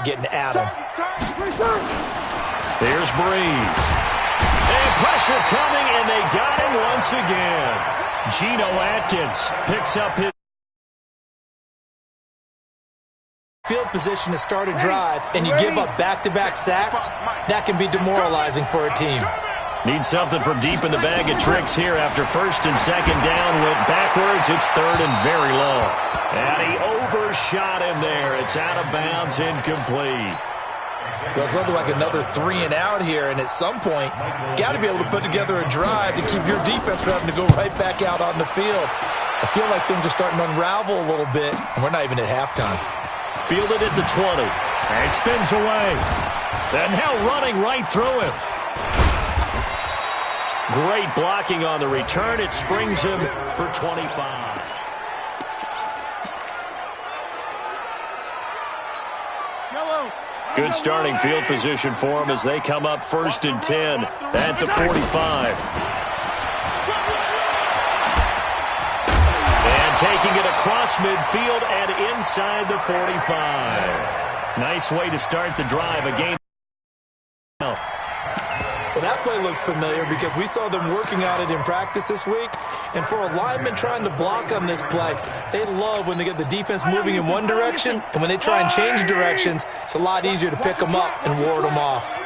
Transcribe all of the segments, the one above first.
getting at him. Here's Breeze. And pressure coming, and they got him once again. Geno Atkins picks up his field position to start a drive, and you give up back-to-back sacks. That can be demoralizing for a team. Need something from deep in the bag of tricks here after first and second down. Went backwards. It's third and very low. And he overshot him there. It's out of bounds, incomplete. Well, it's looking like another 3 and out here, and at some point, got to be able to put together a drive to keep your defense from having to go right back out on the field. I feel like things are starting to unravel a little bit, and we're not even at halftime. Fielded at the 20. And he spins away. And now running right through him. Great blocking on the return. It springs him for 25. Good starting field position for them as they come up first and 10 at the 45. And taking it across midfield and inside the 45. Nice way to start the drive. A game. Well, that play looks familiar because we saw them working on it in practice this week. And for a lineman trying to block on this play, they love when they get the defense moving in one direction. And when they try and change directions, it's a lot easier to pick them up and ward them off.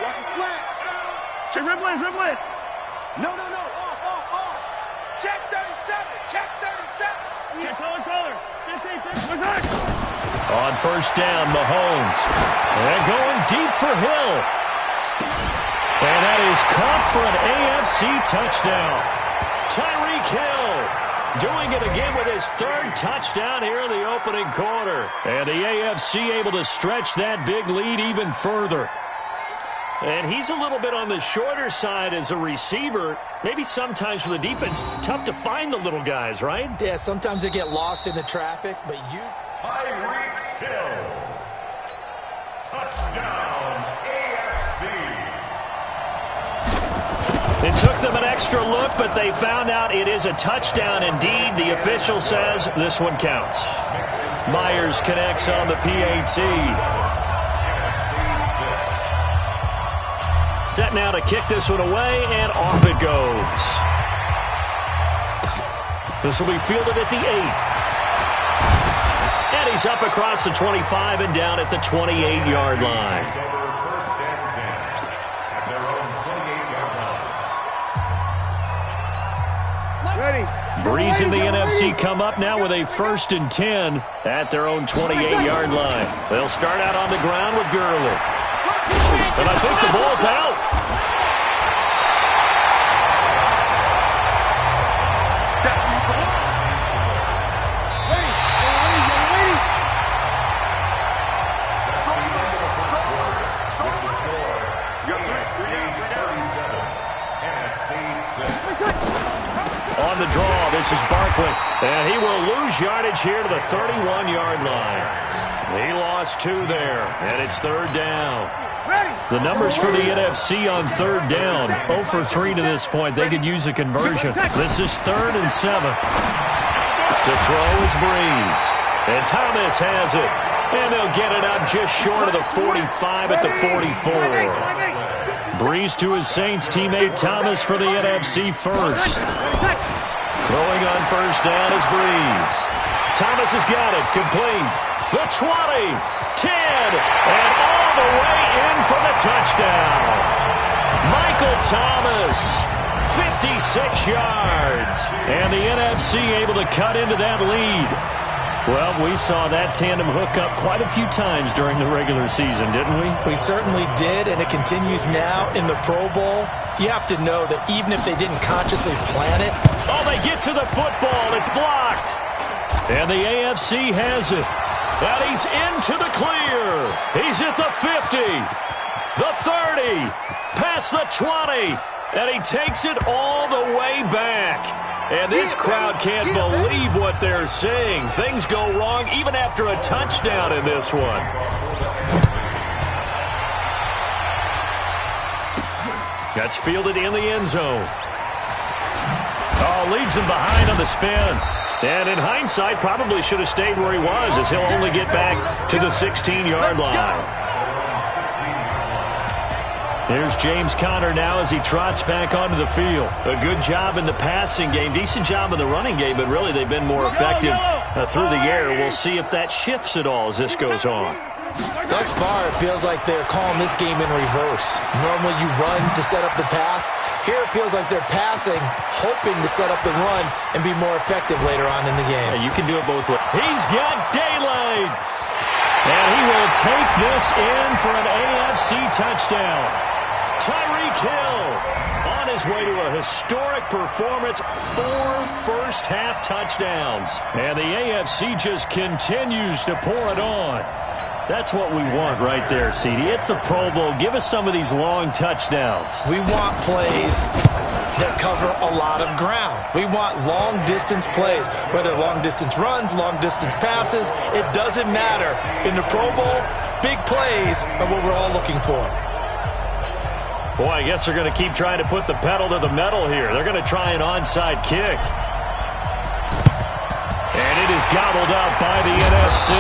Check red blade. No. Off. Check 37. Check color. On first down, Mahomes. And going deep for Hill. And that is caught for an AFC touchdown. Tyreek Hill doing it again with his third touchdown here in the opening quarter. And the AFC able to stretch that big lead even further. And he's a little bit on the shorter side as a receiver. Maybe sometimes for the defense, tough to find the little guys, right? Yeah, sometimes they get lost in the traffic, but you... Tyreek Hill. Touchdown, AFC. It took them an extra look, but they found out it is a touchdown indeed. The official says this one counts. Myers connects on the PAT. Set now to kick this one away, and off it goes. This will be fielded at the 8. And he's up across the 25 and down at the 28-yard line. Breeze and the NFC come up now with a first and 10 at their own 28-yard line. They'll start out on the ground with Gurley. And I think the ball's out. On the draw, this is Barkley, and he will lose yardage here to the 31-yard line. He lost 2 there, and it's third down. The numbers for the NFC on third down, 0 for 3 to this point. They could use a conversion. This is third and 7. To throw is Breeze, and Thomas has it, and they'll get it up just short of the 45 at the 44. Breeze to his Saints teammate Thomas for the NFC first. Throwing on first down is Breeze. Thomas has got it. Complete. The 20, 10, and all the way in for the touchdown. Michael Thomas, 56 yards. And the NFC able to cut into that lead. Well, we saw that tandem hook up quite a few times during the regular season, didn't we? We certainly did, and it continues now in the Pro Bowl. You have to know that even if they didn't consciously plan it. Oh, they get to the football. It's blocked. And the AFC has it. And he's into the clear. He's at the 50, the 30, past the 20, and he takes it all the way back. And this crowd can't believe what they're seeing. Things go wrong even after a touchdown in this one. That's fielded in the end zone. Oh, leaves him behind on the spin. And in hindsight, probably should have stayed where he was as he'll only get back to the 16-yard line. Here's James Conner now as he trots back onto the field. A good job in the passing game, decent job in the running game, but really they've been more effective through the air. We'll see if that shifts at all as this goes on. Thus far, it feels like they're calling this game in reverse. Normally you run to set up the pass. Here it feels like they're passing, hoping to set up the run and be more effective later on in the game. Yeah, you can do it both ways. He's got daylight. And he will take this in for an AFC touchdown. Tyreek Hill on his way to a historic performance, 4 first-half touchdowns. And the AFC just continues to pour it on. That's what we want right there, CD. It's a Pro Bowl. Give us some of these long touchdowns. We want plays that cover a lot of ground. We want long-distance plays, whether long-distance runs, long-distance passes. It doesn't matter. In the Pro Bowl, big plays are what we're all looking for. Boy, I guess they're going to keep trying to put the pedal to the metal here. They're going to try an onside kick. And it is gobbled up by the NFC.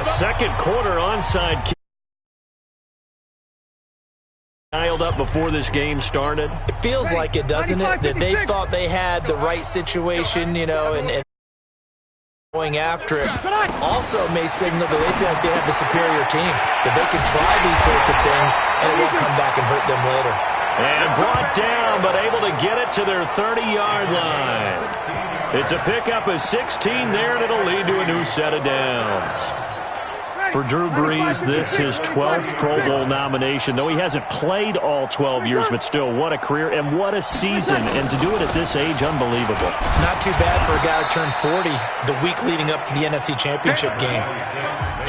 A second quarter onside kick. Dialed up before this game started. It feels like it, doesn't it? That they thought they had the right situation, you know, and going after it also may signal that they feel like they have the superior team, that they can try these sorts of things and it won't come back and hurt them later. And brought down, but able to get it to their 30-yard line. It's a pickup of 16 there, and it'll lead to a new set of downs. For Drew Brees, this is his 12th Pro Bowl nomination, though he hasn't played all 12 years, but still, what a career and what a season. And to do it at this age, unbelievable. Not too bad for a guy who turned 40 the week leading up to the NFC Championship game.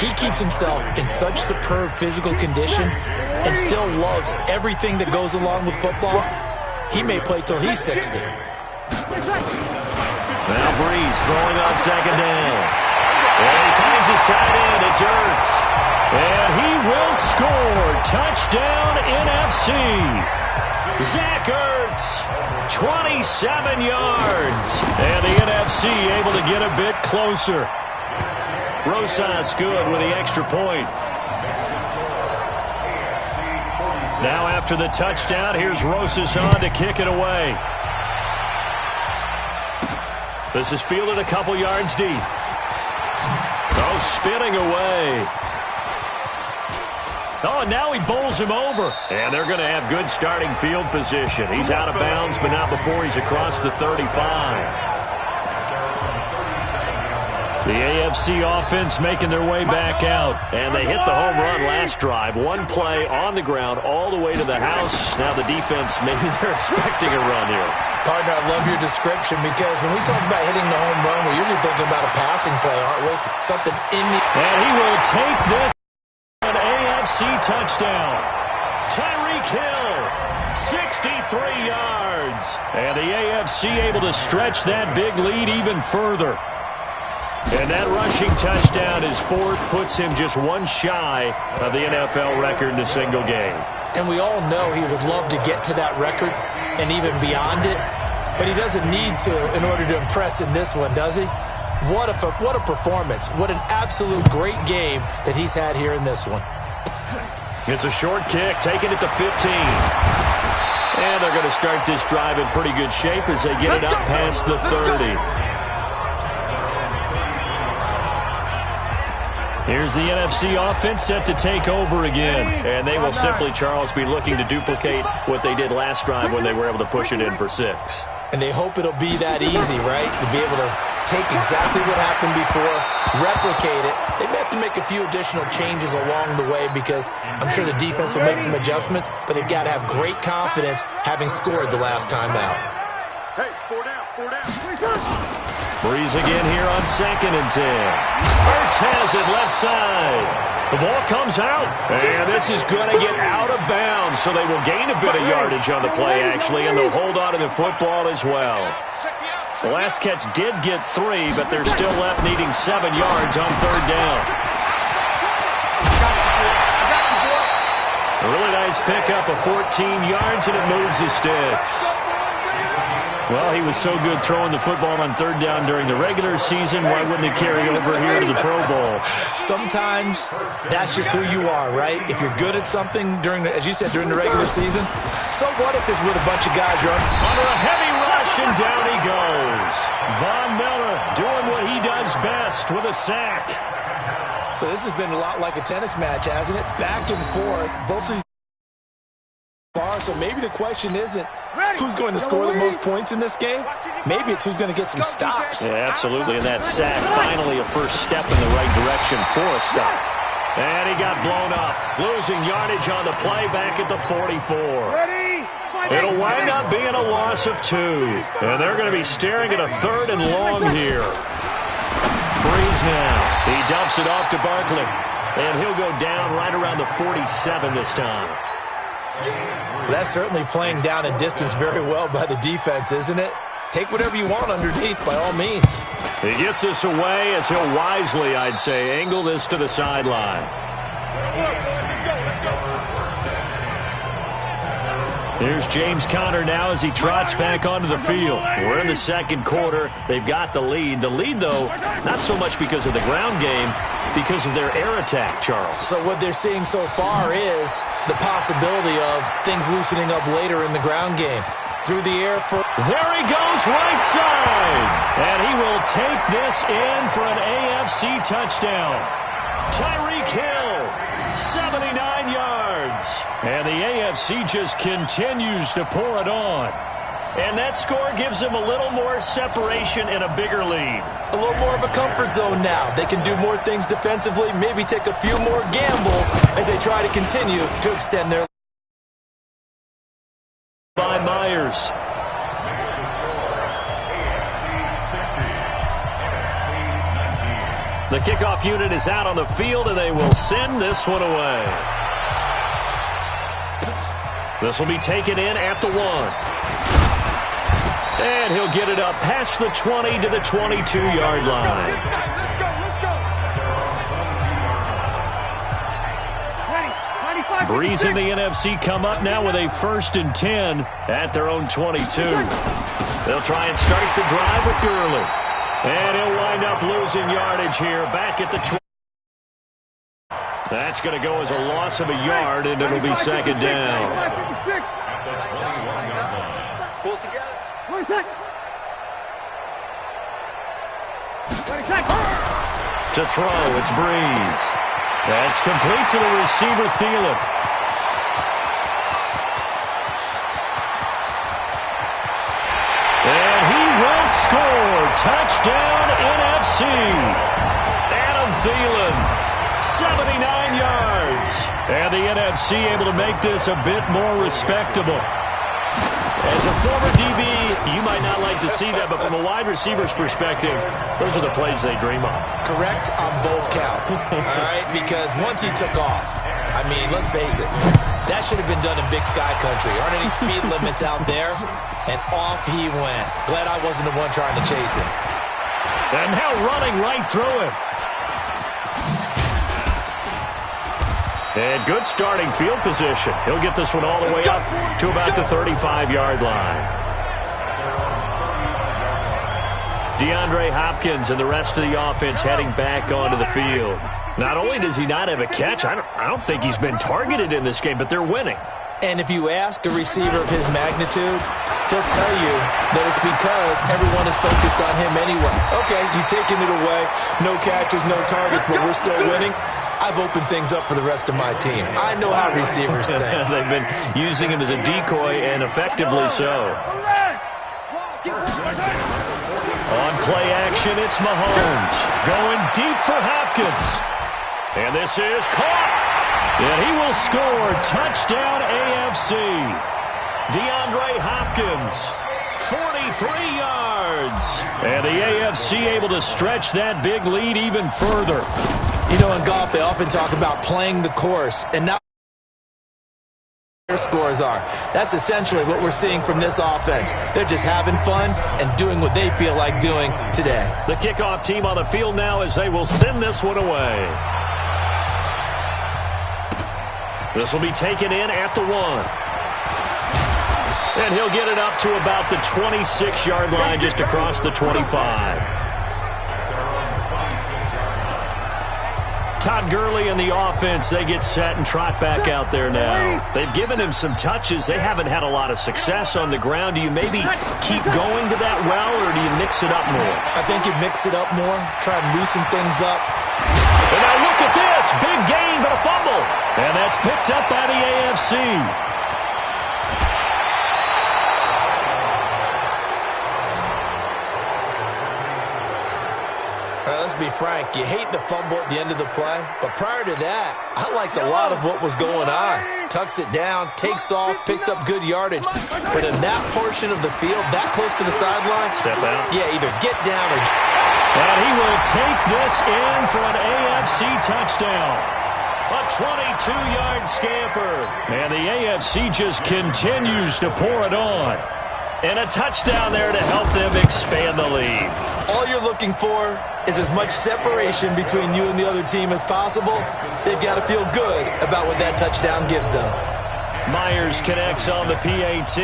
He keeps himself in such superb physical condition and still loves everything that goes along with football. He may play till he's 60. Now Brees throwing on second down. And he finds his tight end. It's Ertz. And he will score. Touchdown NFC. Zach Ertz, 27 yards. And the NFC able to get a bit closer. Rosas good with the extra point. Now after the touchdown, here's Rosas on to kick it away. This is fielded a couple yards deep. Oh, spinning away. Oh, and now he bowls him over. And they're going to have good starting field position. He's out of bounds, but not before he's across the 35. The AFC offense making their way back out. And they hit the home run last drive. One play on the ground all the way to the house. Now the defense, maybe they're expecting a run here. Partner, I love your description because when we talk about hitting the home run, we're usually thinking about a passing play, aren't we? Something in the... And he will take this an AFC touchdown. Tyreek Hill, 63 yards. And the AFC able to stretch that big lead even further. And that rushing touchdown is fourth, puts him just one shy of the NFL record in a single game. And we all know he would love to get to that record and even beyond it, but he doesn't need to in order to impress in this one, does he? What a performance. What an absolute great game that he's had here in this one. It's a short kick, taking it to 15. And they're going to start this drive in pretty good shape as they get it up past the 30. Here's the NFC offense set to take over again. And they will simply, Charles, be looking to duplicate what they did last drive when they were able to push it in for 6. And they hope it'll be that easy, right? To be able to take exactly what happened before, replicate it. They may have to make a few additional changes along the way because I'm sure the defense will make some adjustments, but they've got to have great confidence having scored the last time out. Hey, 4 down, 4 down. Brees again here on 2nd and 10. Ertz has it left side. The ball comes out, and this is going to get out of bounds, so they will gain a bit of yardage on the play, actually, and they'll hold on to the football as well. The last catch did get 3, but they're still left needing 7 yards on 3rd down. A really nice pickup of 14 yards, and it moves the sticks. Well, he was so good throwing the football on third down during the regular season. Why wouldn't it carry over here to the Pro Bowl? Sometimes that's just who you are, right? If you're good at something during, as you said, during the regular season, so what if it's with a bunch of guys you're under a heavy rush, and down he goes. Von Miller doing what he does best with a sack. So this has been a lot like a tennis match, hasn't it? Back and forth. Both these bars. So maybe the question isn't who's going to score the most points in this game. Maybe it's who's going to get some stops. Yeah, absolutely. And that sack, finally a first step in the right direction for a stop. And he got blown up, losing yardage on the play back at the 44. It'll wind up being a loss of 2. And they're going to be staring at a 3rd and long here. Breeze now. He dumps it off to Barkley. And he'll go down right around the 47 this time. That's certainly playing down a distance very well by the defense, isn't it? Take whatever you want underneath, by all means. He gets this away as he'll wisely, I'd say, angle this to the sideline. Here's James Conner now as he trots back onto the field. We're in the second quarter. They've got the lead. The lead, though, not so much because of the ground game, because of their air attack, Charles. So what they're seeing so far is the possibility of things loosening up later in the ground game. Through the air. There he goes, right side. And he will take this in for an AFC touchdown. Tyreek Hill, 79 yards. And the AFC just continues to pour it on. And that score gives them a little more separation and a bigger lead. A little more of a comfort zone now. They can do more things defensively, maybe take a few more gambles as they try to continue to extend their lead. By Myers. The kickoff unit is out on the field, and they will send this one away. This will be taken in at the 1. And he'll get it up past the 20 to the 22-yard line. Breeze and the NFC come up now with a 1st and 10 at their own 22. They'll try and start the drive with Gurley. And he'll wind up losing yardage here back at the 20. That's going to go as a loss of a yard, and it'll be 2nd down. Pull it together. To throw, it's Breeze. That's complete to the receiver, Thielen. And he will score. Touchdown, NFC. Adam Thielen, 79 yards. And the NFC able to make this a bit more respectable. As a former DB, you might not like to see that, but from a wide receiver's perspective, those are the plays they dream of. Correct on both counts, all right? Because once he took off, I mean, let's face it, that should have been done in Big Sky Country. Aren't any speed limits out there? And off he went. Glad I wasn't the one trying to chase him. And now running right through him. And good starting field position. He'll get this one all the way up to about the 35-yard line. DeAndre Hopkins and the rest of the offense heading back onto the field. Not only does he not have a catch, I don't think he's been targeted in this game, but they're winning. And if you ask a receiver of his magnitude, he'll tell you that it's because everyone is focused on him anyway. Okay, you've taken it away. No catches, no targets, but we're still winning. I've opened things up for the rest of my team. I know how receivers think. They've been using him as a decoy, and effectively so. On play action, it's Mahomes. Going deep for Hopkins. And this is caught. And he will score. Touchdown AFC. DeAndre Hopkins, 43 yards. And the AFC able to stretch that big lead even further. You know, in golf, they often talk about playing the course and not their scores are. That's essentially what we're seeing from this offense. They're just having fun and doing what they feel like doing today. The kickoff team on the field now as they will send this one away. This will be taken in at the 1. And he'll get it up to about the 26-yard line, just across the 25. Todd Gurley and the offense, they get set and trot back out there now. They've given him some touches. They haven't had a lot of success on the ground. Do you maybe keep going to that well, or do you mix it up more? I think you mix it up more, try and loosen things up. And now look at this. Big gain, but a fumble. And that's picked up by the AFC. Let's be frank, you hate the fumble at the end of the play, but prior to that, I liked a lot of what was going on. Tucks it down, takes off, picks up good yardage, but in that portion of the field, that close to the sideline, step out. Yeah, either get down or... And he will take this in for an AFC touchdown. A 22-yard scamper. And the AFC just continues to pour it on. And a touchdown there to help them expand the lead. All you're looking for is as much separation between you and the other team as possible. They've got to feel good about what that touchdown gives them. Myers connects on the PAT.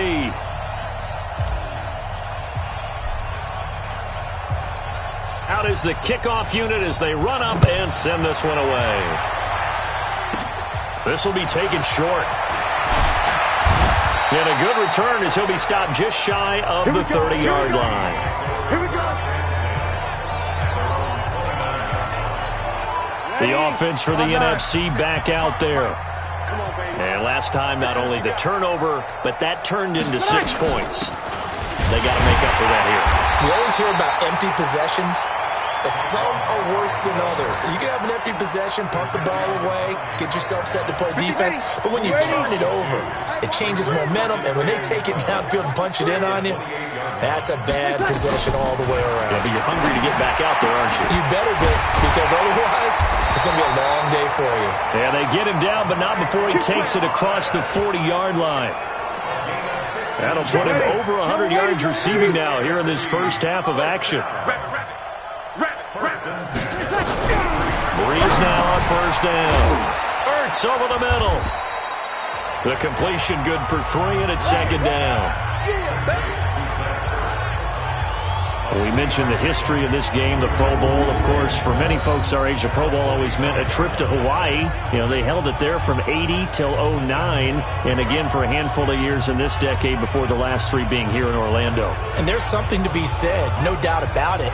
Out is the kickoff unit as they run up and send this one away. This will be taken short. And a good return as he'll be stopped just shy of the 30-yard line. Here we go. The offense for the NFC back out there. And last time, not only the turnover, but that turned into 6 points. They got to make up for that here. We always hear about empty possessions, but some are worse than others. You can have an empty possession, punt the ball away, get yourself set to play defense, but when you turn it over, it changes momentum, and when they take it downfield and punch it in on you, that's a bad possession all the way around. Yeah, but you're hungry to get back out there, aren't you? You better be, because otherwise, it's going to be a long day for you. Yeah, they get him down, but not before he takes it across the 40-yard line. That'll put him over 100 yards receiving now here in this first half of action. Breeze now on first down. Ertz over the middle. The completion good for 3, and it's second down. We mentioned the history of this game, the Pro Bowl. Of course, for many folks our age, the Pro Bowl always meant a trip to Hawaii. You know, they held it there from 80 till 09, and again for a handful of years in this decade before the last 3 being here in Orlando. And there's something to be said, no doubt about it,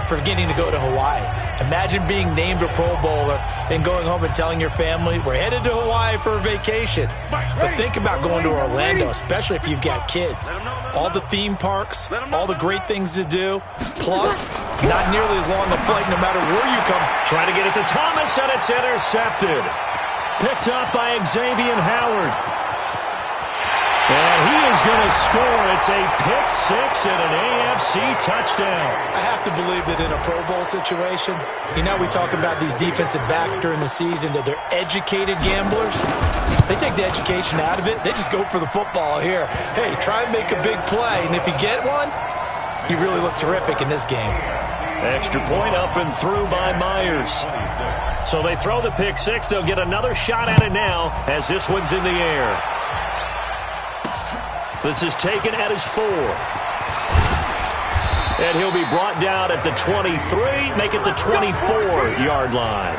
for getting to go to Hawaii. Imagine being named a Pro Bowler and going home and telling your family, we're headed to Hawaii for a vacation. But think about going to Orlando, especially if you've got kids. All the theme parks, all the great things to do, plus not nearly as long a flight no matter where you come from. Trying to get it to Thomas, and it's intercepted. Picked up by Xavier Howard. And he is going to score. It's a pick 6 and an AFC touchdown. I have to believe that in a Pro Bowl situation, you know, we talk about these defensive backs during the season, that they're educated gamblers. They take the education out of it. They just go for the football here. Hey, try and make a big play, and if you get one, you really look terrific in this game. Extra point up and through by Myers. So they throw the pick 6. They'll get another shot at it now as this one's in the air. This is taken at his 4. And he'll be brought down at the 23, make it the 24-yard line.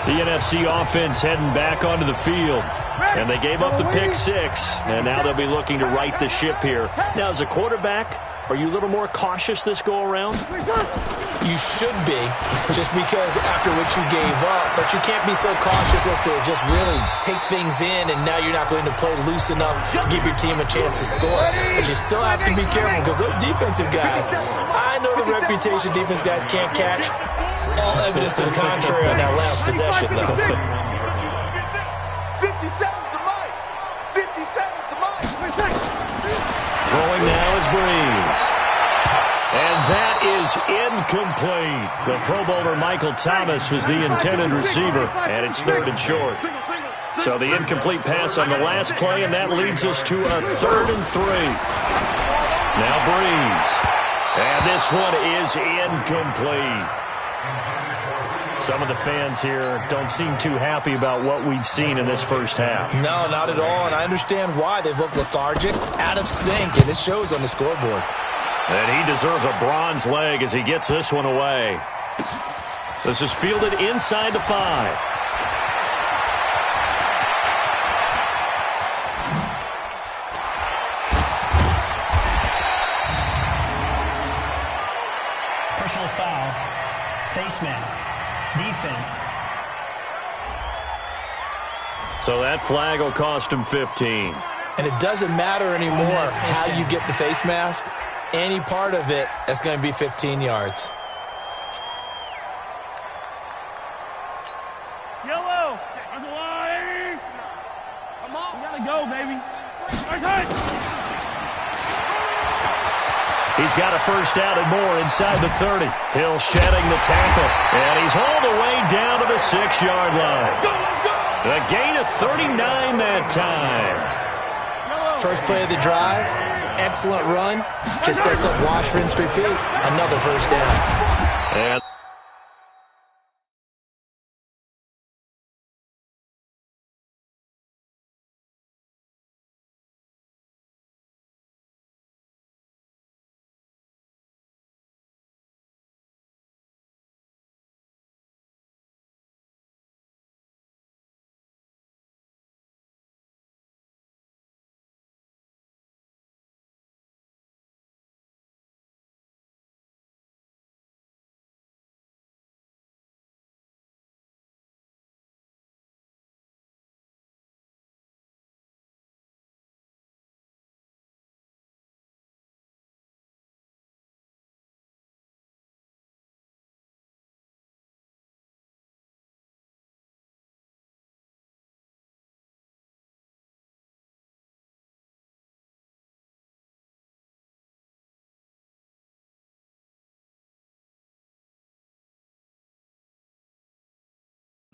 The NFC offense heading back onto the field. And they gave up the pick 6, and now they'll be looking to right the ship here. Now, as a quarterback, are you a little more cautious this go-around? You should be, just because after what you gave up, but you can't be so cautious as to just really take things in, and now you're not going to play loose enough to give your team a chance to score. But you still have to be careful, because those defensive guys, I know the reputation defense guys can't catch. All evidence to the contrary on that last possession, though. 50 seconds to Mike. 50 seconds to Mike. Throwing now is Breeze. And that is incomplete. The Pro Bowler Michael Thomas was the intended receiver, and it's 3rd and short. So the incomplete pass on the last play, and that leads us to a 3rd and 3. Now Breeze. And this one is incomplete. Some of the fans here don't seem too happy about what we've seen in this first half. No, not at all, and I understand why. They've looked lethargic, out of sync, and it shows on the scoreboard. And he deserves a bronze leg as he gets this one away. This is fielded inside the 5. Personal foul, face mask, defense. So that flag will cost him 15. And it doesn't matter anymore how you get the face mask. Any part of it is going to be 15 yards. Yellow. That's a line. Come on. We got to go, baby. He's got a first down and more inside the 30. Hill shedding the tackle. And he's hauled away down to the 6-yard line. A gain of 39 that time. First play of the drive. Excellent run. Just sets up wash, rinse, repeat. Another first down. And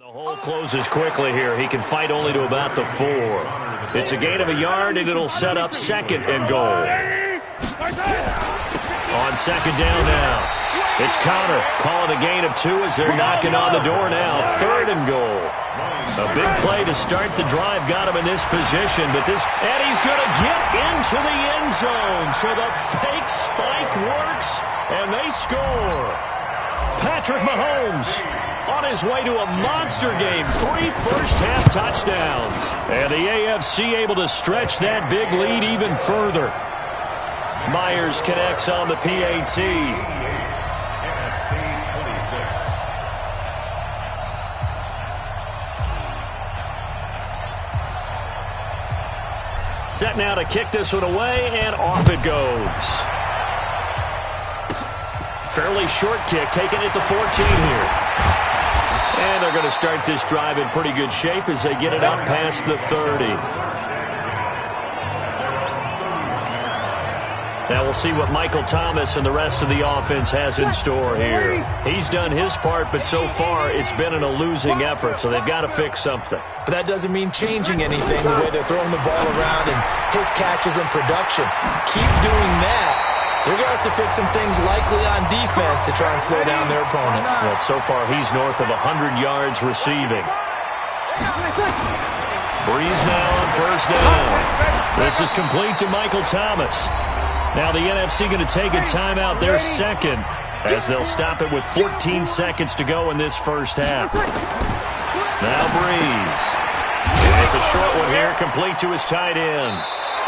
the hole closes quickly here. He can fight only to about the 4. It's a gain of a yard, and it'll set up 2nd and goal. On 2nd down now. It's Connor calling a gain of 2 as they're knocking on the door now. 3rd and goal. A big play to start the drive got him in this position, but and he's going to get into the end zone. So the fake spike works, and they score. Patrick Mahomes on his way to a monster game. 3 first-half touchdowns. And the AFC able to stretch that big lead even further. Myers connects on the PAT. Set now to kick this one away, and off it goes. Fairly short kick, taken at the 14 here. And they're going to start this drive in pretty good shape as they get it up past the 30. Now we'll see what Michael Thomas and the rest of the offense has in store here. He's done his part, but so far it's been in a losing effort, so they've got to fix something. But that doesn't mean changing anything, the way they're throwing the ball around and his catches and production. Keep doing that. They're going to have to fix some things likely on defense to try and slow down their opponents. But so far, he's north of 100 yards receiving. Breeze now on first down. This is complete to Michael Thomas. Now the NFC going to take a timeout, their 2nd, as they'll stop it with 14 seconds to go in this first half. Now Breeze. And it's a short one here, complete to his tight end.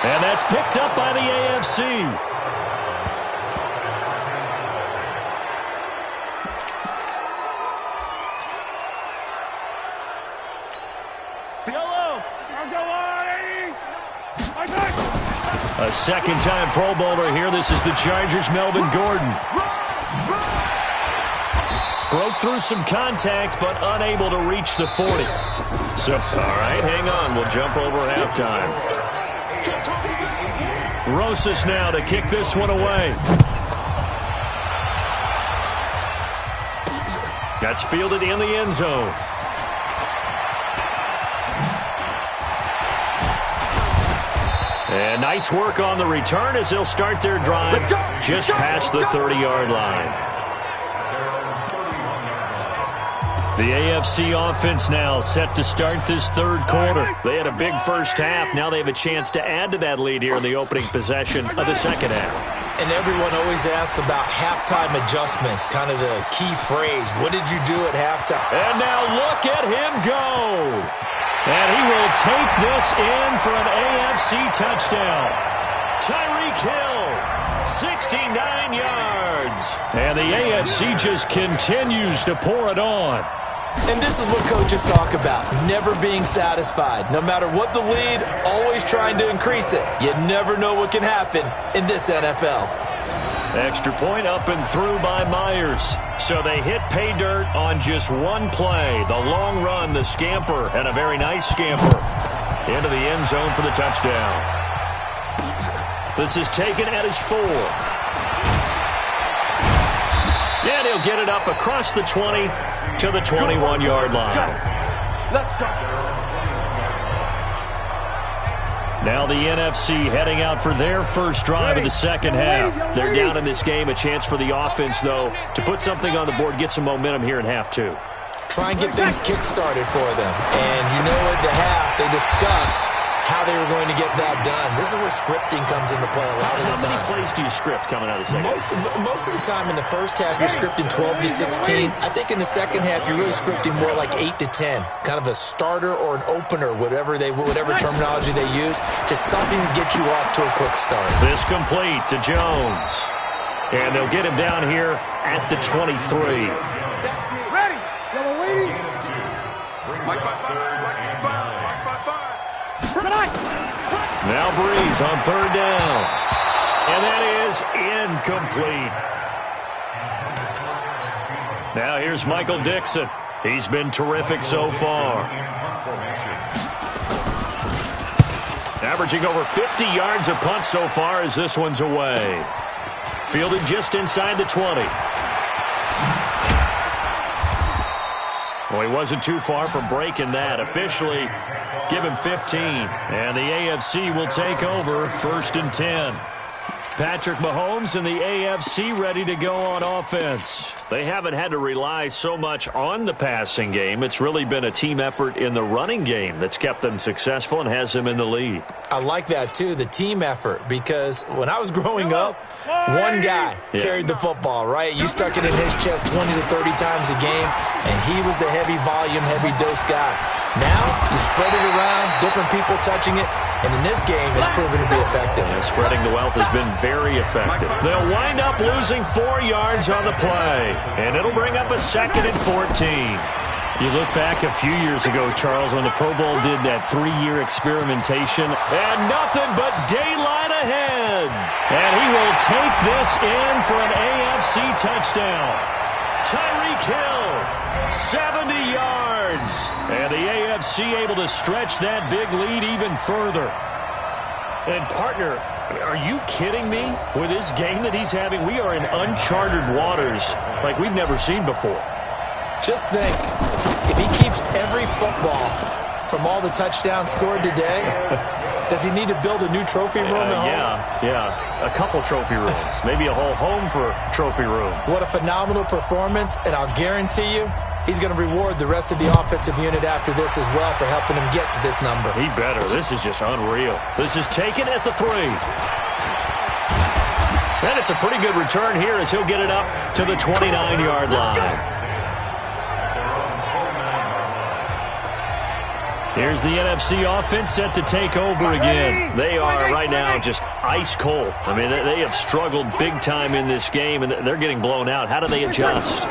And that's picked up by the AFC. A second-time Pro Bowler here. This is the Chargers' Melvin Gordon. Broke through some contact, but unable to reach the 40. So, all right, hang on. We'll jump over halftime. Rosas now to kick this one away. That's fielded in the end zone. And nice work on the return as they'll start their drive just past the 30-yard line. The AFC offense now set to start this third quarter. They had a big first half. Now they have a chance to add to that lead here in the opening possession of the second half. And everyone always asks about halftime adjustments, kind of the key phrase. What did you do at halftime? And now look at him go. And he will take this in for an AFC touchdown. Tyreek Hill, 69 yards. And the AFC just continues to pour it on. And this is what coaches talk about, never being satisfied. No matter what the lead, always trying to increase it. You never know what can happen in this NFL. Extra point up and through by Myers. So they hit pay dirt on just one play. The long run, the scamper, and a very nice scamper into the end zone for the touchdown. This is taken at his 4. And he'll get it up across the 20 to the 21-yard line. Let's go. Now the NFC heading out for their first drive of the second half. They're down in this game. A chance for the offense, though, to put something on the board, get some momentum here in half 2. Try and get things kick-started for them. And you know at the half, they discussed how they were going to get that done. This is where scripting comes into play a lot of the time. How many plays do you script coming out of the second half? Most of the time in the first half, you're scripting 12 to 16. I think in the second half, you're really scripting more like 8 to 10. Kind of a starter or an opener, whatever terminology they use. Just something to get you off to a quick start. This complete to Jones. And they'll get him down here at the 23. Ready. Yellow lady. Mike by 5. Now Breeze on third down. And that is incomplete. Now here's Michael Dixon. He's been terrific so far. Averaging over 50 yards a punt so far as this one's away. Fielded just inside the 20. Well, he wasn't too far from breaking that. Officially, give him 15. And the AFC will take over 1st and 10. Patrick Mahomes and the AFC ready to go on offense. They haven't had to rely so much on the passing game. It's really been a team effort in the running game that's kept them successful and has them in the lead. I like that, too, the team effort, because when I was growing up, one guy carried the football, right? You stuck it in his chest 20 to 30 times a game, and he was the heavy volume, heavy dose guy. Now, you spread it around, different people touching it, and in this game, it's proven to be effective. And spreading the wealth has been very effective. They'll wind up losing 4 yards on the play, and it'll bring up a 2nd and 14. You look back a few years ago, Charles, when the Pro Bowl did that 3-year experimentation, and nothing but daylight ahead. And he will take this in for an AFC touchdown. Tyreek Hill, 70 yards. And the AFC able to stretch that big lead even further. And, partner, are you kidding me? With this game that he's having, we are in uncharted waters like we've never seen before. Just think, if he keeps every football from all the touchdowns scored today, does he need to build a new trophy room at home? Yeah. A couple trophy rooms. Maybe a whole home for trophy room. What a phenomenal performance, and I'll guarantee you he's going to reward the rest of the offensive unit after this as well for helping him get to this number. He better. This is just unreal. This is taken at the 3. And it's a pretty good return here as he'll get it up to the 29-yard line. Here's the NFC offense set to take over again. They are right now just ice cold. I mean, they have struggled big time in this game, and they're getting blown out. How do they adjust?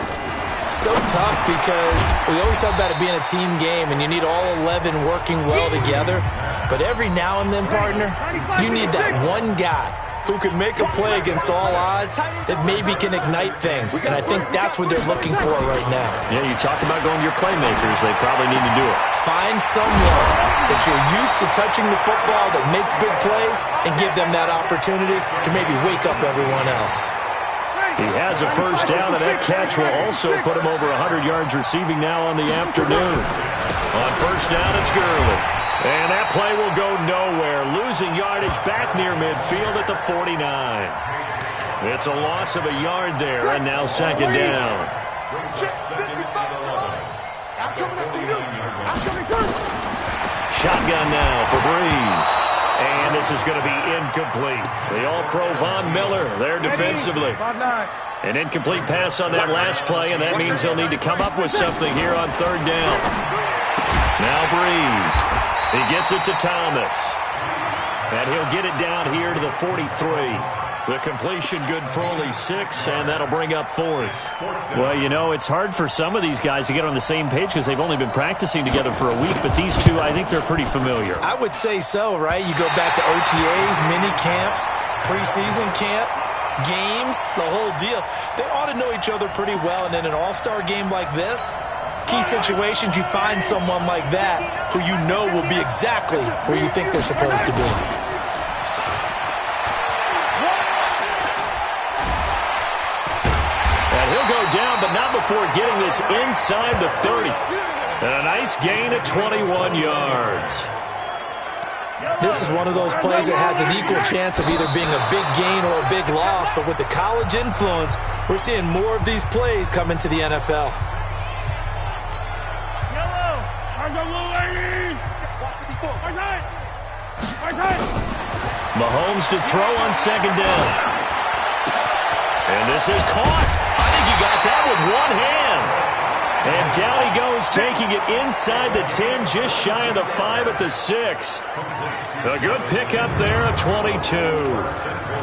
So tough because we always talk about it being a team game, and you need all 11 working well together. But every now and then, partner, you need that one guy who can make a play against all odds that maybe can ignite things. And I think that's what they're looking for right now. Yeah, you talk about going to your playmakers. They probably need to do it. Find someone that you're used to touching the football that makes big plays and give them that opportunity to maybe wake up everyone else. He has a first down, and that catch will also put him over 100 yards receiving now on the afternoon. On first down, it's Gurley. And that play will go nowhere. Losing yardage back near midfield at the 49. It's a loss of a yard there, and now 2nd down. I'm coming up to you. I'm coming first. Shotgun now for Breeze. And this is going to be incomplete. The All-Pro Von Miller there defensively. An incomplete pass on that last play, and that means he'll need to come up with something here on third down. Now Breeze. He gets it to Thomas. And he'll get it down here to the 43. The completion good for only 6, and that'll bring up fourth. Well, you know, it's hard for some of these guys to get on the same page because they've only been practicing together for a week, but these two, I think they're pretty familiar. I would say so, right? You go back to OTAs, mini camps, preseason camp, games, the whole deal. They ought to know each other pretty well, and in an all-star game like this, key situations, you find someone like that who you know will be exactly where you think they're supposed to be. He'll go down, but not before getting this inside the 30. And a nice gain at 21 yards. This is one of those plays that has an equal chance of either being a big gain or a big loss, but with the college influence, we're seeing more of these plays come into the NFL. Mahomes to throw on second down. And this is caught. I think he got that with one hand. And down he goes, taking it inside the 10, just shy of the 5 at the 6. A good pickup there at 22.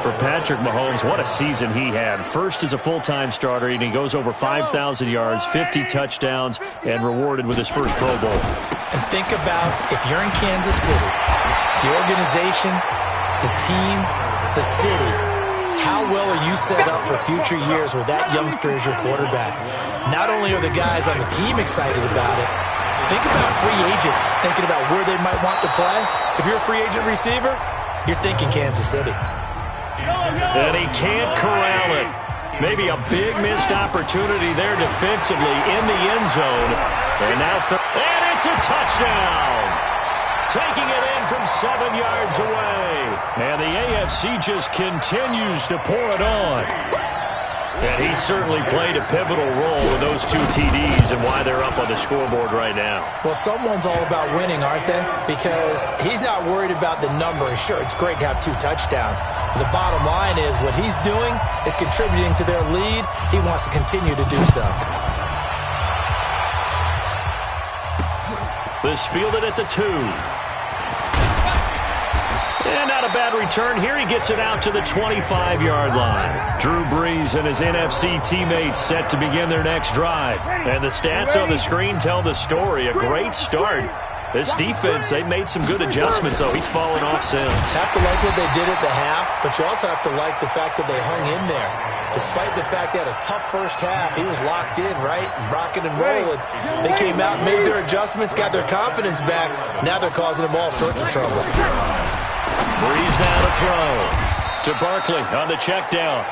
For Patrick Mahomes, what a season he had. First as a full-time starter, and he goes over 5,000 yards, 50 touchdowns, and rewarded with his first Pro Bowl. And think about if you're in Kansas City, the organization, the team, the city, how well are you set up for future years with that youngster as your quarterback? Not only are the guys on the team excited about it, think about free agents thinking about where they might want to play. If you're a free agent receiver, you're thinking Kansas City. And he can't corral it. Maybe a big missed opportunity there defensively in the end zone. And now, and it's a touchdown. Taking it in from 7 yards away. And the AFC just continues to pour it on. And he certainly played a pivotal role with those 2 TDs and why they're up on the scoreboard right now. Well, someone's all about winning, aren't they? Because he's not worried about the number. Sure, it's great to have 2 touchdowns. But the bottom line is what he's doing is contributing to their lead. He wants to continue to do so. This fielded at the 2. And not a bad return here. He gets it out to the 25-yard line. Drew Brees and his NFC teammates set to begin their next drive. And the stats on the screen tell the story. A great start. This defense, they've made some good adjustments, though. He's fallen off since. Have to like what they did at the half, but you also have to like the fact that they hung in there. Despite the fact they had a tough first half, he was locked in, right? Rocking and rolling. They came out, made their adjustments, got their confidence back. Now they're causing them all sorts of trouble. Breeze now to throw to Barkley on the check down.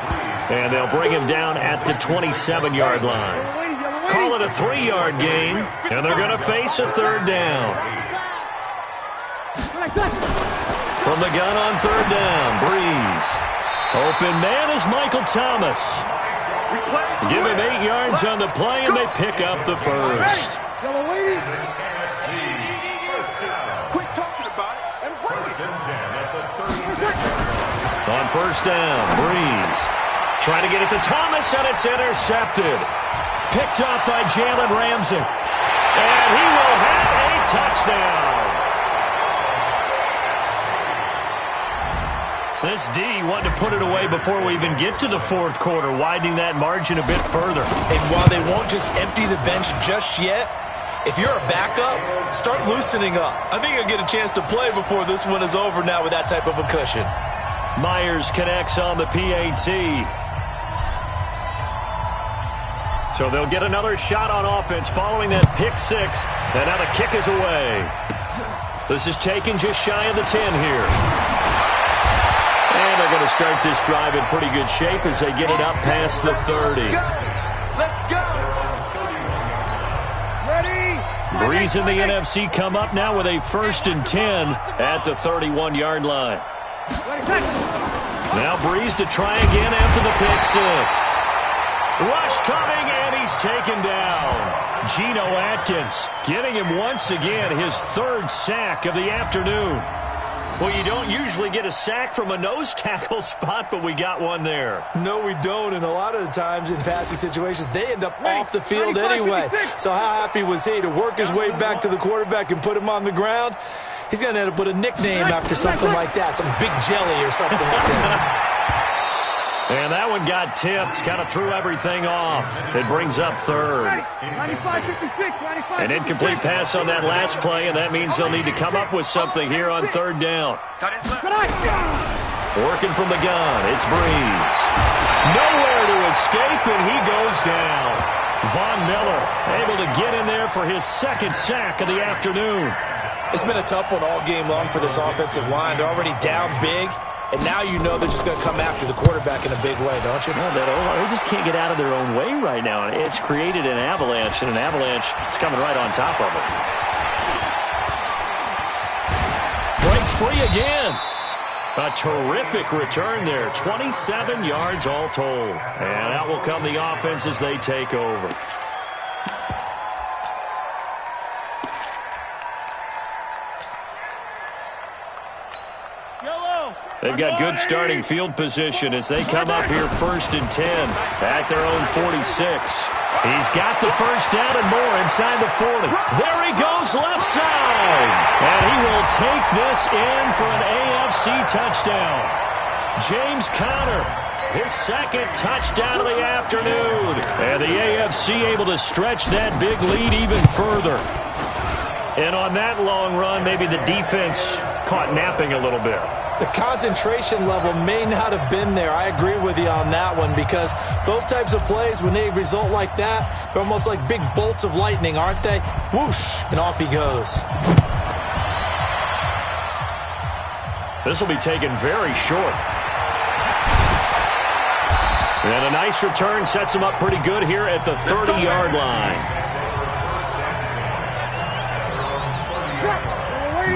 And they'll bring him down at the 27-yard line. Call it a 3-yard gain, and they're going to face a third down. From the gun on third down, Breeze. Open man is Michael Thomas. Give him 8 yards on the play, and they pick up the first. Quit talking about it and run it. On first down, Breeze. Trying to get it to Thomas, and it's intercepted. Picked up by Jalen Ramsey. And he will have a touchdown. This D wanted to put it away before we even get to the fourth quarter, widening that margin a bit further. And while they won't just empty the bench just yet, if you're a backup, start loosening up. I think you'll get a chance to play before this one is over now with that type of a cushion. Myers connects on the PAT. So they'll get another shot on offense following that pick 6. And now the kick is away. This is taken just shy of the 10 here. And they're going to start this drive in pretty good shape as they get it up past the 30. Let's go. Ready? Breeze and the NFC come up now with a 1st and 10 at the 31-yard line. Now Breeze to try again after the pick 6. Rush coming, and he's taken down. Geno Atkins getting him once again his third sack of the afternoon. Well, you don't usually get a sack from a nose tackle spot, but we got one there. No, we don't, and a lot of the times in passing situations, they end up off the field anyway. So how happy was he to work his way back to the quarterback and put him on the ground? He's going to end up with a nickname after something like that, some Big Jelly or something like that. And that one got tipped, kind of threw everything off. It brings up third. 95, 56, 95, An incomplete pass on that last play, and that means they'll need to come up with something here on third down. Working from the gun, it's Breeze. Nowhere to escape, and he goes down. Von Miller able to get in there for his second sack of the afternoon. It's been a tough one all game long for this offensive line. They're already down big. And now you know they're just going to come after the quarterback in a big way, don't you? No, they just can't get out of their own way right now. It's created an avalanche, and an avalanche is coming right on top of it. Breaks free again. A terrific return there. 27 yards all told. And out will come the offense as they take over. They've got good starting field position as they come up here 1st and 10 at their own 46. He's got the first down and more inside the 40. There he goes left side. And he will take this in for an AFC touchdown. James Conner, his second touchdown of the afternoon. And the AFC able to stretch that big lead even further. And on that long run, maybe the defense caught napping a little bit. The concentration level may not have been there. I agree with you on that one because those types of plays, when they result like that, they're almost like big bolts of lightning, aren't they? Whoosh, and off he goes. This will be taken very short. And a nice return sets him up pretty good here at the 30-yard line.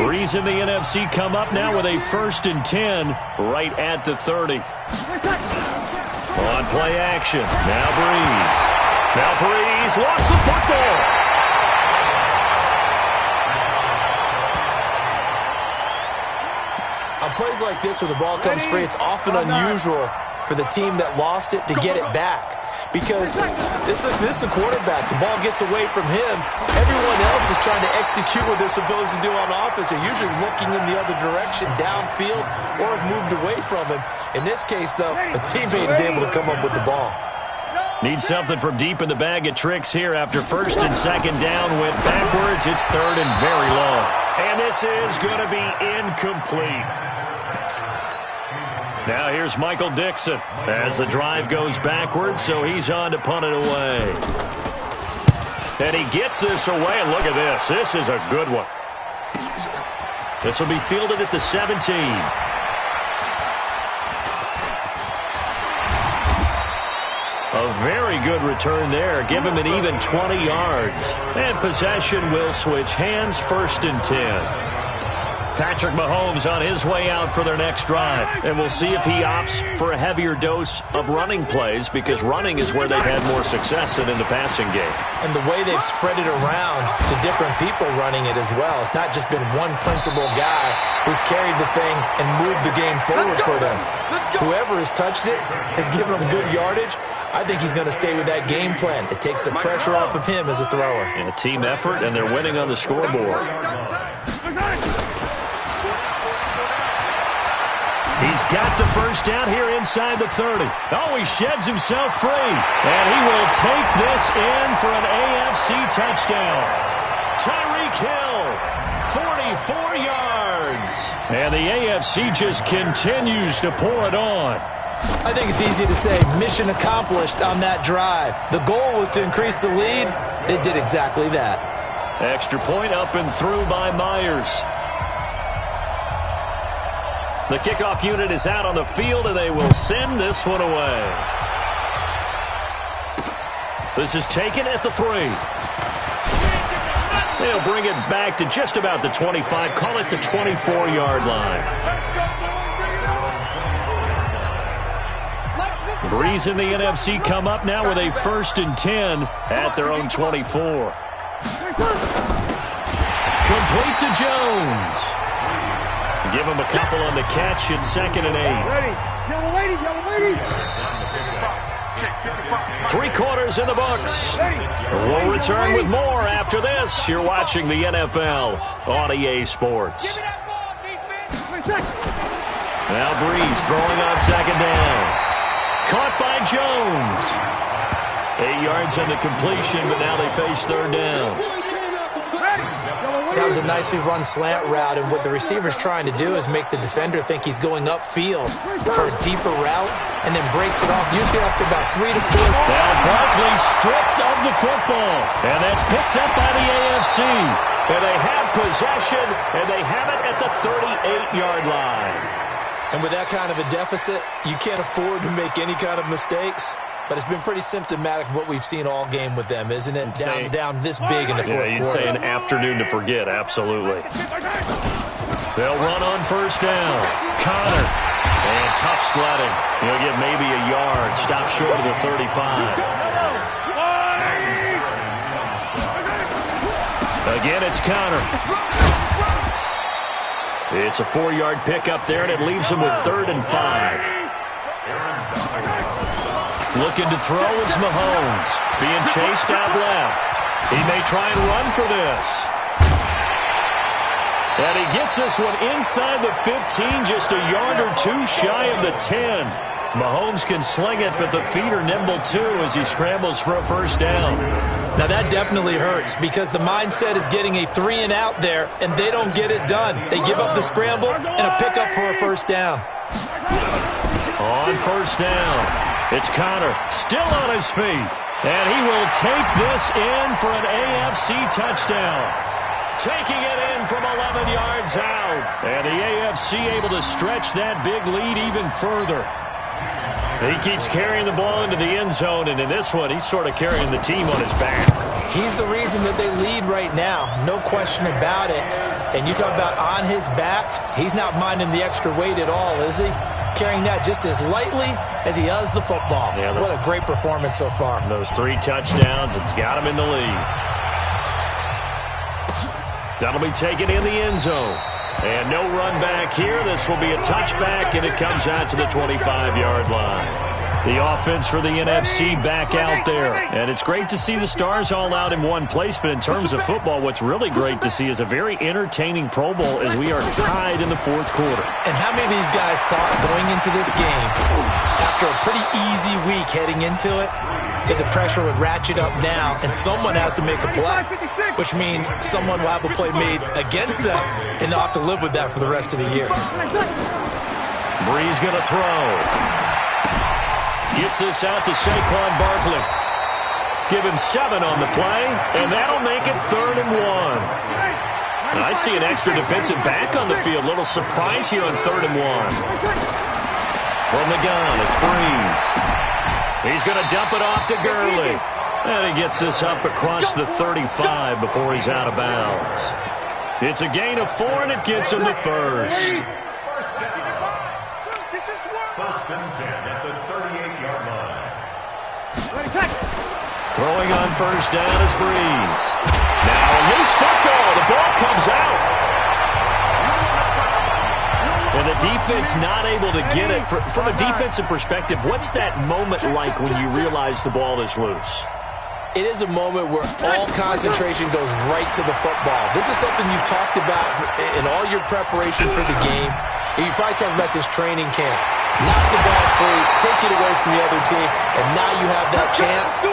Breeze in the NFC come up now with a 1st and 10 right at the 30. On play action. Now Breeze. Now Breeze lost the football. On plays like this, when the ball comes free, it's often unusual for the team that lost it to get it back. Because this is the quarterback. The ball gets away from him. Everyone else is trying to execute what they're supposed to do on offense. They're usually looking in the other direction, downfield, or have moved away from him. In this case, though, a teammate is able to come up with the ball. Need something from deep in the bag of tricks here after 1st and 2nd down. Went backwards. It's 3rd and very long. And this is going to be incomplete. Now here's Michael Dixon as the drive goes backwards, so he's on to punt it away. And he gets this away, and look at this. This is a good one. This will be fielded at the 17. A very good return there. Give him an even 20 yards. And possession will switch hands, 1st and 10. Patrick Mahomes on his way out for their next drive. And we'll see if he opts for a heavier dose of running plays because running is where they've had more success than in the passing game. And the way they've spread it around to different people running it as well. It's not just been one principal guy who's carried the thing and moved the game forward for them. Whoever has touched it has given them good yardage. I think he's going to stay with that game plan. It takes the pressure off of him as a thrower. And a team effort, and they're winning on the scoreboard. He's got the first down here inside the 30. Oh, he sheds himself free. And he will take this in for an AFC touchdown. Tyreek Hill, 44 yards. And the AFC just continues to pour it on. I think it's easy to say mission accomplished on that drive. The goal was to increase the lead. They did exactly that. Extra point up and through by Myers. The kickoff unit is out on the field, and they will send this one away. This is taken at the 3. They'll bring it back to just about the 25. Call it the 24-yard line. Breeze and the NFC come up now with a 1st and 10 at their own 24. Complete to Jones. Give him a couple on the catch. It's 2nd and 8. Yellow lady. 3 quarters in the books. We'll return with more after this. You're watching the NFL on EA Sports. Now Breeze throwing on 2nd down. Caught by Jones. 8 yards on the completion, but now they face 3rd down. That was a nicely run slant route, and what the receiver's trying to do is make the defender think he's going upfield for a deeper route, and then breaks it off, usually after about 3 to 4. Now Barkley stripped of the football, and that's picked up by the AFC. And they have possession, and they have it at the 38-yard line. And with that kind of a deficit, you can't afford to make any kind of mistakes. But it's been pretty symptomatic of what we've seen all game with them, isn't it? Down this big in the fourth quarter. You'd say an afternoon to forget, absolutely. They'll run on 1st down. Connor. And tough sledding. He'll get maybe a yard. Stop short of the 35. Again, it's Connor. It's a 4-yard pickup there, and it leaves him with 3rd and 5. Looking to throw is Mahomes. Being chased out left. He may try and run for this. And he gets this one inside the 15, just a yard or 2 shy of the 10. Mahomes can sling it, but the feet are nimble too as he scrambles for a 1st down. Now that definitely hurts because the mindset is getting a 3 and out there, and they don't get it done. They give up the scramble and a pickup for a 1st down. On 1st down. It's Connor, still on his feet, and he will take this in for an AFC touchdown. Taking it in from 11 yards out, and the AFC able to stretch that big lead even further. He keeps carrying the ball into the end zone, and in this one, he's sort of carrying the team on his back. He's the reason that they lead right now, no question about it. And you talk about on his back, he's not minding the extra weight at all, is he? Carrying that just as lightly as he does the football. Yeah, what a great performance so far. Those 3 touchdowns, it's got him in the lead. That'll be taken in the end zone. And no run back here. This will be a touchback, and it comes out to the 25-yard line. The offense for the NFC back out there. And it's great to see the stars all out in one place, but in terms of football, what's really great to see is a very entertaining Pro Bowl as we are tied in the 4th quarter. And how many of these guys thought going into this game, after a pretty easy week heading into it, that the pressure would ratchet up now and someone has to make a play, which means someone will have a play made against them and they'll have to live with that for the rest of the year. Breeze going to throw. Gets this out to Saquon Barkley. Give him 7 on the play, and that'll make it 3rd and 1. And I see an extra defensive back on the field. Little surprise here on 3rd and 1. From the gun, it's Breeze. He's going to dump it off to Gurley. And he gets this up across the 35 before he's out of bounds. It's a gain of 4, and it gets him the 1st. 1st and 10 at the 38-yard line. Throwing on 1st down is Breeze. Now a loose football. The ball comes out. And the defense not able to get it. From a defensive perspective, what's that moment like when you realize the ball is loose? It is a moment where all concentration goes right to the football. This is something you've talked about in all your preparation for the game. And you probably talked about this training camp. Knock the ball free, take it away from the other team, and now you have that chance.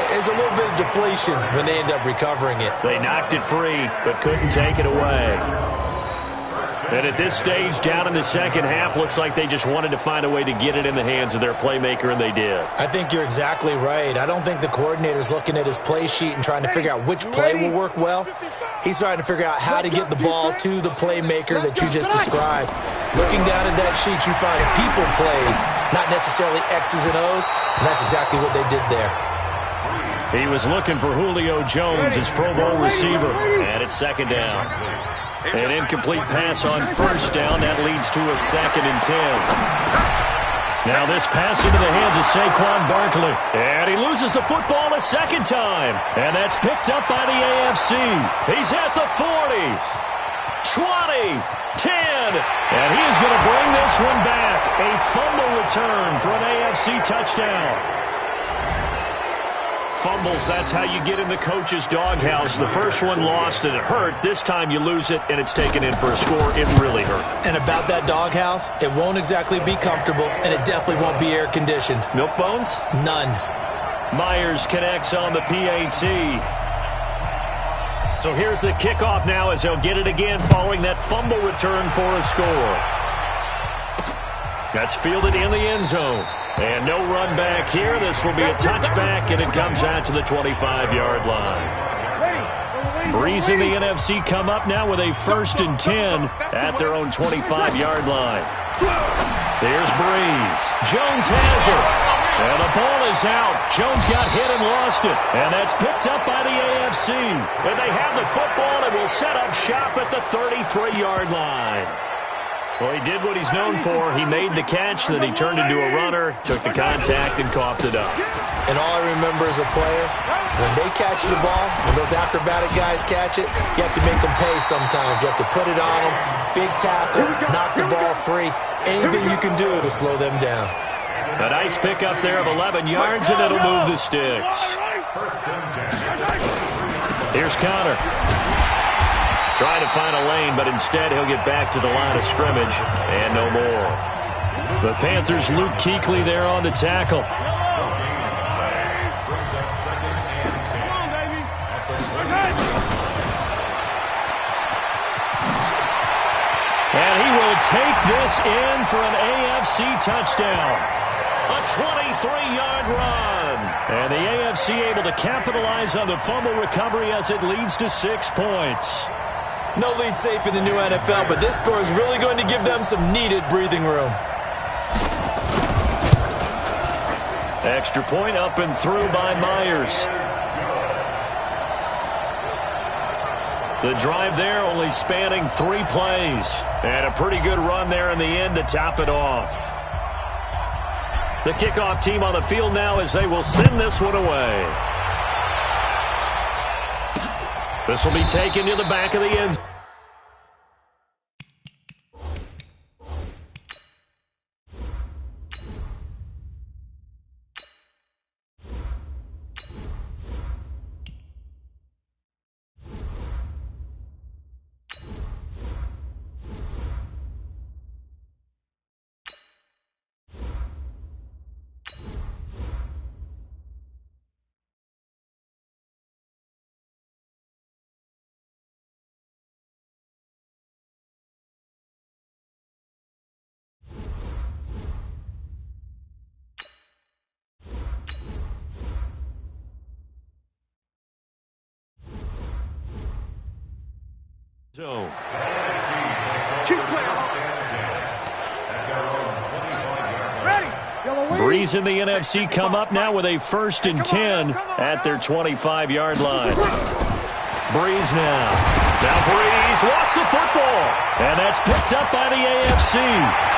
There's a little bit of deflation when they end up recovering it. They knocked it free, but couldn't take it away. And at this stage, down in the second half, looks like they just wanted to find a way to get it in the hands of their playmaker, and they did. I think you're exactly right. I don't think the coordinator's looking at his play sheet and trying to figure out which play will work well. He's trying to figure out how to get the ball to the playmaker that you just described. Looking down at that sheet, you find people plays, not necessarily X's and O's, and that's exactly what they did there. He was looking for Julio Jones, his Pro Bowl receiver, and it's 2nd down. An incomplete pass on 1st down. That leads to a 2nd and 10. Now this pass into the hands of Saquon Barkley. And he loses the football a second time. And that's picked up by the AFC. He's at the 40, 20, 10. And he is going to bring this one back. A fumble return for an AFC touchdown. Fumbles, that's how you get in the coach's doghouse. The first one lost and it hurt. This time you lose it and it's taken in for a score. It really hurt. And about that doghouse, it won't exactly be comfortable, and it definitely won't be air-conditioned. Milk bones? None. Myers connects on the PAT. So here's the kickoff now as they'll get it again following that fumble return for a score. That's fielded in the end zone. And no run back here. This will be a touchback, and it comes out to the 25-yard line. Breeze and the NFC come up now with a 1st and 10 at their own 25-yard line. There's Breeze. Jones has it. And the ball is out. Jones got hit and lost it. And that's picked up by the AFC. And they have the football and will set up shop at the 33-yard line. Well, he did what he's known for. He made the catch, then he turned into a runner, took the contact, and coughed it up. And all I remember as a player, when they catch the ball, when those acrobatic guys catch it, you have to make them pay sometimes. You have to put it on them, big tackle, knock the ball free, anything you can do to slow them down. A nice pickup there of 11 yards, and it'll move the sticks. Here's Connor. Trying to find a lane, but instead he'll get back to the line of scrimmage, and no more. The Panthers' Luke Kuechly there on the tackle. And he will take this in for an AFC touchdown. A 23-yard run. And the AFC able to capitalize on the fumble recovery as it leads to 6 points. No lead safe in the new NFL, but this score is really going to give them some needed breathing room. Extra point up and through by Myers. The drive there only spanning 3 plays. And a pretty good run there in the end to top it off. The kickoff team on the field now as they will send this one away. This will be taken to the back of the end zone. Zone. Breeze and the NFC come up now with a 1st and 10 at their 25-yard line. Breeze now. Now Breeze wants the football. And that's picked up by the AFC.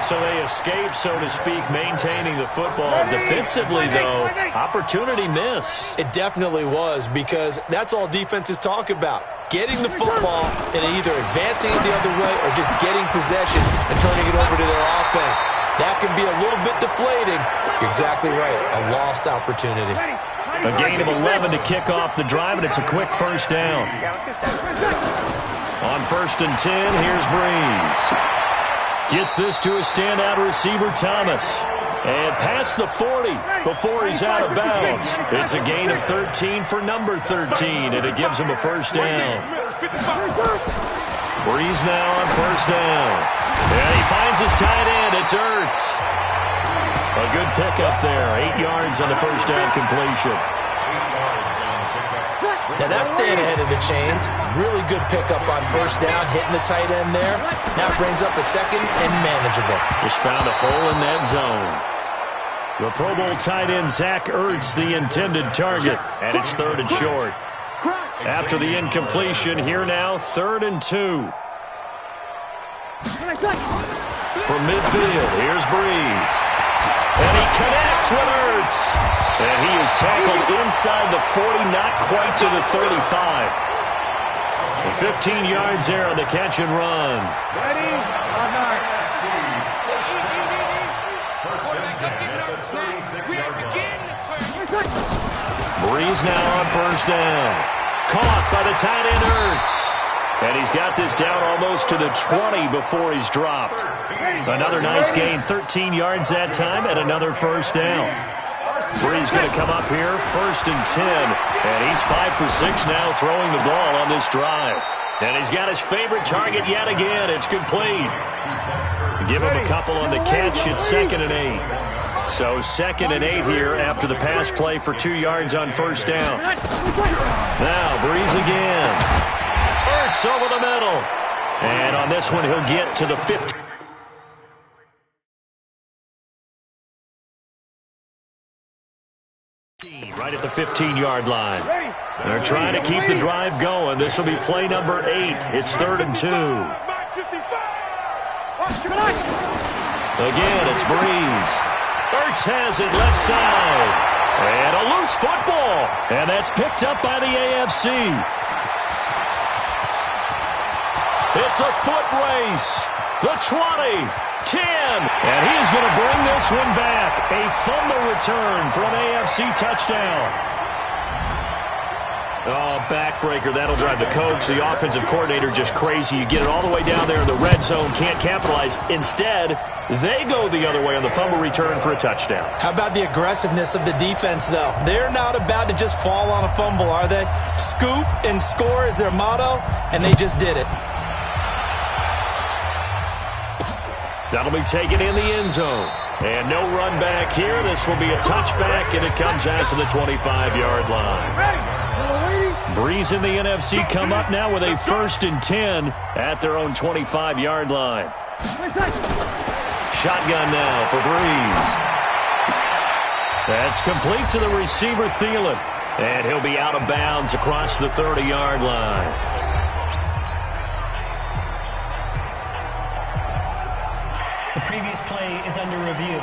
So they escape, so to speak, maintaining the football. Defensively, though, opportunity miss. It definitely was, because that's all defenses talk about. Getting the football and either advancing it the other way or just getting possession and turning it over to their offense. That can be a little bit deflating. You're exactly right. A lost opportunity. A gain of 11 to kick off the drive, and it's a quick 1st down. On 1st and 10, here's Breeze. Gets this to a standout receiver, Thomas. And past the 40 before he's out of bounds. It's a gain of 13 for number 13, and it gives him a 1st down. Breeze now on 1st down. And he finds his tight end. It's Ertz. A good pickup there. 8 yards on the 1st down completion. Now that's staying ahead of the chains. Really good pickup on 1st down, hitting the tight end there. Now brings up a 2nd and manageable. Just found a hole in that zone. The Pro Bowl tight end Zach Ertz, the intended target, and it's 3rd and short. After the incompletion, here now, 3rd and 2. From midfield, here's Breeze. And he connects with Ertz. And he is tackled inside the 40, not quite to the 35. And 15 yards there on the catch and run. Ready? First and 10 at the 36-yard line. Breeze now on first down. Caught by the tight end Ertz. And he's got this down almost to the 20 before he's dropped. Another nice gain, 13 yards that time, and another first down. Breeze going to come up here, first and 10. And he's 5 for 6 now throwing the ball on this drive. And he's got his favorite target yet again. It's complete. Give him a couple on the catch. It's 2nd and 8. So 2nd and 8 here after the pass play for 2 yards on first down. Now Breeze again. Ertz over the middle. And on this one, he'll get to the 15. Right at the 15-yard line. They're trying to keep the drive going. This will be play number 8. It's 3rd and 2. Again, it's Breeze. Ertz has it left side. And a loose football. And that's picked up by the AFC. It's a foot race. The 20, 10, and he's going to bring this one back. A fumble return for an AFC touchdown. Oh, backbreaker. That'll drive the coach, the offensive coordinator, just crazy. You get it all the way down there in the red zone, can't capitalize. Instead, they go the other way on the fumble return for a touchdown. How about the aggressiveness of the defense, though? They're not about to just fall on a fumble, are they? Scoop and score is their motto, and they just did it. That'll be taken in the end zone. And no run back here. This will be a touchback, and it comes out to the 25-yard line. Breeze and the NFC come up now with a 1st and 10 at their own 25-yard line. Shotgun now for Breeze. That's complete to the receiver, Thielen. And he'll be out of bounds across the 30-yard line. The previous play is under review.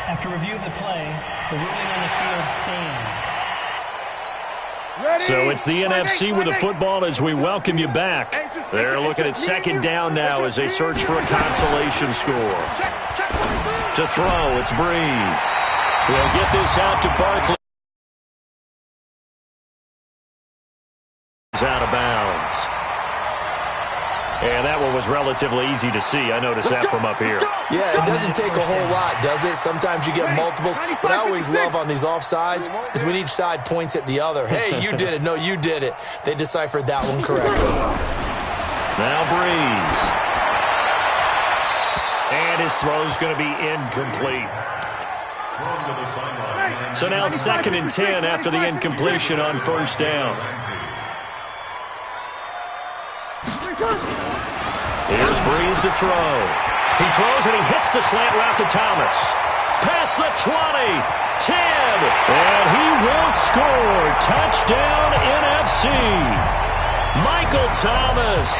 After review of the play, the ruling on the field stands. So it's the NFC with the football as we welcome you back. They're looking at 2nd down now as they search for a consolation score. To throw, it's Breeze. He'll get this out to Barkley. He's out of bounds. And that one was relatively easy to see. I noticed that from up here. Yeah, it doesn't take a whole lot, does it? Sometimes you get multiples. What I always love on these offsides is when each side points at the other. Hey, you did it. No, you did it. They deciphered that one correctly. Now Breeze. And his throw's going to be incomplete. So now 2nd and 10 after the incompletion on first down. Here's Breeze to throw. He throws and he hits the slant route to Thomas. Past the 20, 10, and he will score. Touchdown NFC. Michael Thomas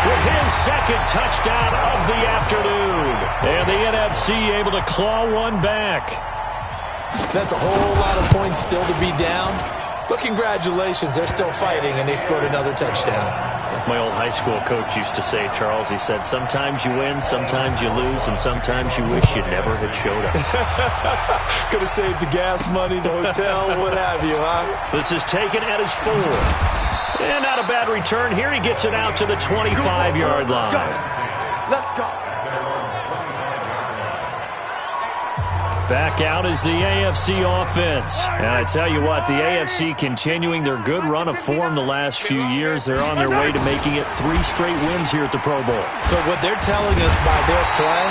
with his 2nd touchdown of the afternoon. And the NFC able to claw one back. That's a whole lot of points still to be down. But congratulations, they're still fighting, and they scored another touchdown. My old high school coach used to say, Charles, he said, sometimes you win, sometimes you lose, and sometimes you wish you never had showed up. Could have saved the gas money, the hotel, what have you, huh? This is taken at his 4. And not a bad return here. He gets it out to the 25-yard line. Let's go. Back out is the AFC offense. And I tell you what, the AFC continuing their good run of form the last few years. They're on their way to making it 3 straight wins here at the Pro Bowl. So what they're telling us by their play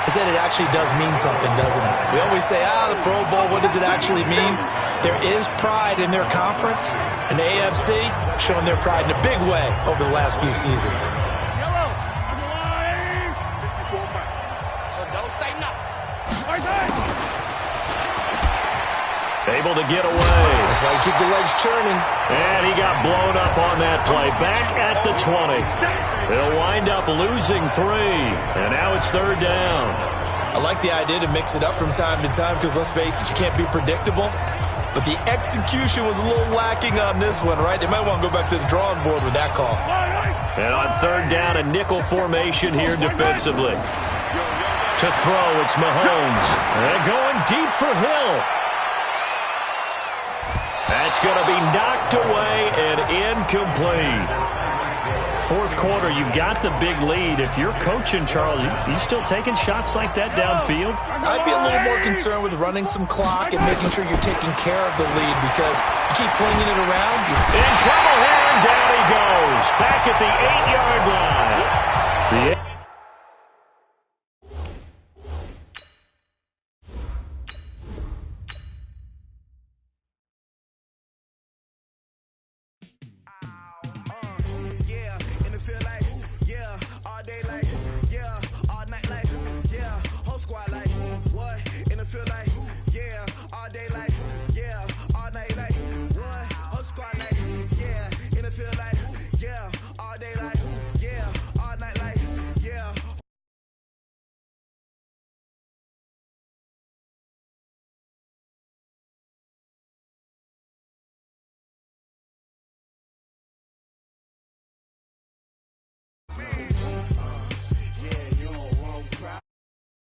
is that it actually does mean something, doesn't it? We always say, the Pro Bowl, what does it actually mean? There is pride in their conference, and the AFC showing their pride in a big way over the last few seasons. So don't say nothing. Able to get away. That's why you keep the legs churning. And he got blown up on that play. Back at the 20. They'll wind up losing 3. And now it's third down. I like the idea to mix it up from time to time because, let's face it, you can't be predictable. But the execution was a little lacking on this one, right? They might want to go back to the drawing board with that call. And on third down, a nickel formation here defensively. To throw, it's Mahomes. And going deep for Hill. That's going to be knocked away and incomplete. Fourth quarter, you've got the big lead. If you're coaching, Charles, you still taking shots like that downfield? I'd be a little more concerned with running some clock and making sure you're taking care of the lead because you keep flinging it around. In trouble here, and down he goes. Back at the 8-yard line.